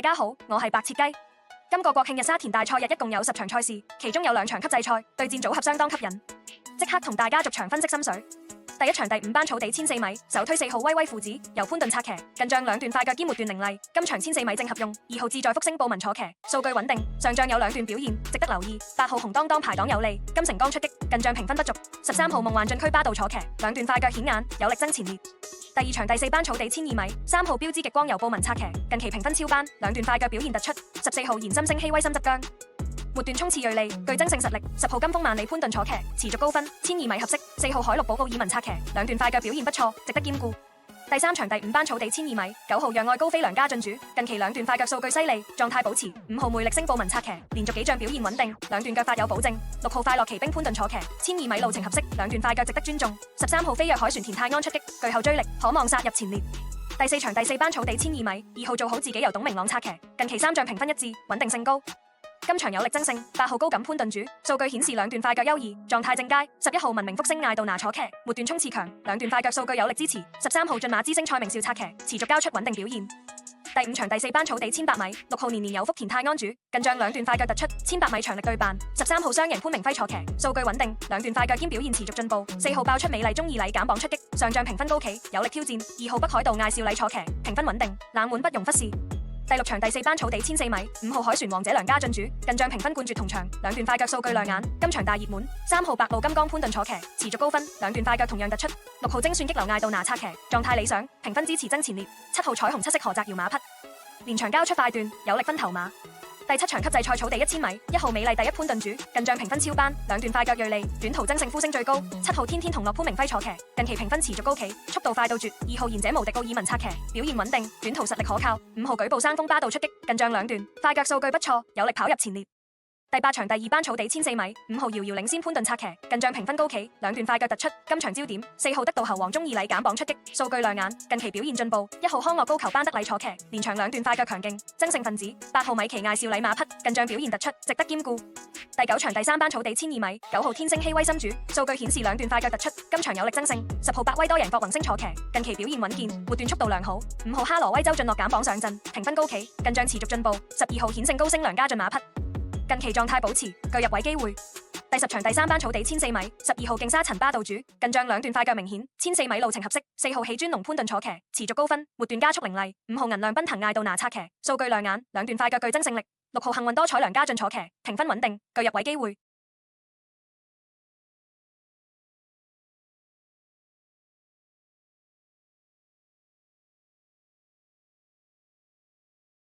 家好，我係白切雞。今個國慶日沙田大賽日一共有10場賽事，其中有2場級制賽，對戰組合相當吸引。即刻同大家逐場分析心水。第一場第5班草地1004米，首推4號威威父子，由潘頓策騎，近仗兩段快腳兼末段凌厲。今場1004米正合用，2號志在福星報文坐騎，數據穩定，上仗有2段表現，值得留意。8號紅當當排檔有利，金城剛出擊，近仗評分不俗。13號夢幻進區巴道坐騎，兩段快腳顯眼，有力爭前列。第2場第4班草地1002米，3號標誌極光由報文策騎，近期評分超班，兩段快腳表現突出。14號燃心星希威森執韁，末段衝刺銳利，具爭勝實力。10號金鋒萬里潘頓坐騎，持續高分，1002米合適。4號海陸寶奧爾文策騎，兩段快腳表現不錯，值得兼顧。第3場第5班草地1002米，9號讓愛高飛梁家進主，近期兩段快腳數據犀利，狀態保持。5號魅力星報文策騎，連續幾仗表現穩定，兩段腳法有保證。6號快樂騎兵潘頓坐騎，1002米路程合適，兩段快腳值得尊重。13號飛躍海船田泰安出擊，巨後追力，可望殺入前列。第4場第4班草地1002米，2號做好自己由董明朗策騎，近期3仗評分一致，穩定性高。今場有力爭勝，8號高感潘頓主，數據顯示兩段快腳優異，狀態正佳。11號文明福星艾杜拿坐騎，末段衝刺強，兩段快腳數據有力支持。13號駿馬之星蔡明少策騎，持續交出穩定表現。第5場第4班草地1800米，6號年年有福田泰安主，近仗兩段快腳突出，1800米長力對辦。13號雙贏潘明輝坐騎，數據穩定，兩段快腳兼表現持續進步。4號爆出美麗中二禮減磅出擊，上仗評分高企，有力挑戰。2號北海道艾少禮坐騎，評分穩定，冷門不容忽視。第6場第4班草地1004米，5號海船王者梁家進主，近仗評分冠絕同場，兩段快腳數據亮眼。今場大熱門3號白鷺金剛潘頓坐騎，持續高分，兩段快腳同樣突出。6號精算激流艾杜拿策騎，狀態理想，評分支持爭前列。7號彩虹七色何澤搖馬匹，連場交出快段，有力分頭馬。第7場級制賽草地1000米，1號美麗第一潘頓主，近仗評分超班，兩段快腳銳利，短途爭勝呼聲最高。7號天天同樂潘明輝坐騎，近期評分持續高企，速度快到絕。2號賢者無敵奧爾文策騎，表現穩定，短途實力可靠。5號舉步生風巴道出擊，近仗兩段快腳數據不錯，有力跑入前列。第8場第2班草地1004米，5號遙遙領先潘頓策騎，近仗評分高企，兩段快腳突出。今場焦點4號得道猴王中二禮減磅出擊，數據亮眼，近期表現進步。1號康樂高球班德禮坐騎，連場兩段快腳強勁，爭勝分子。8號米奇艾少禮馬匹，近仗表現突出，值得兼顧。第9場第3班草地1002米，9號天星希威森主，數據顯示兩段快腳突出，今場有力爭勝。10號百威多贏郭宏星坐騎，近期表現穩健，末段速度良好。5號哈羅威周俊樂減磅上陣，評分高企，近仗持續進步。12號顯勝高升梁家進馬匹，近期狀態保持，具入位機會。第10場第3班草地1004米，12號勁沙塵巴道主，近仗兩段快腳明顯，1004米路程合適。4號喜尊龍潘頓坐騎，持續高分，末段加速凌厲。5號銀亮奔騰艾杜拿策騎，數據亮眼，兩段快腳具爭勝力。6號幸運多彩梁家進坐騎，評分穩定，具入位機會。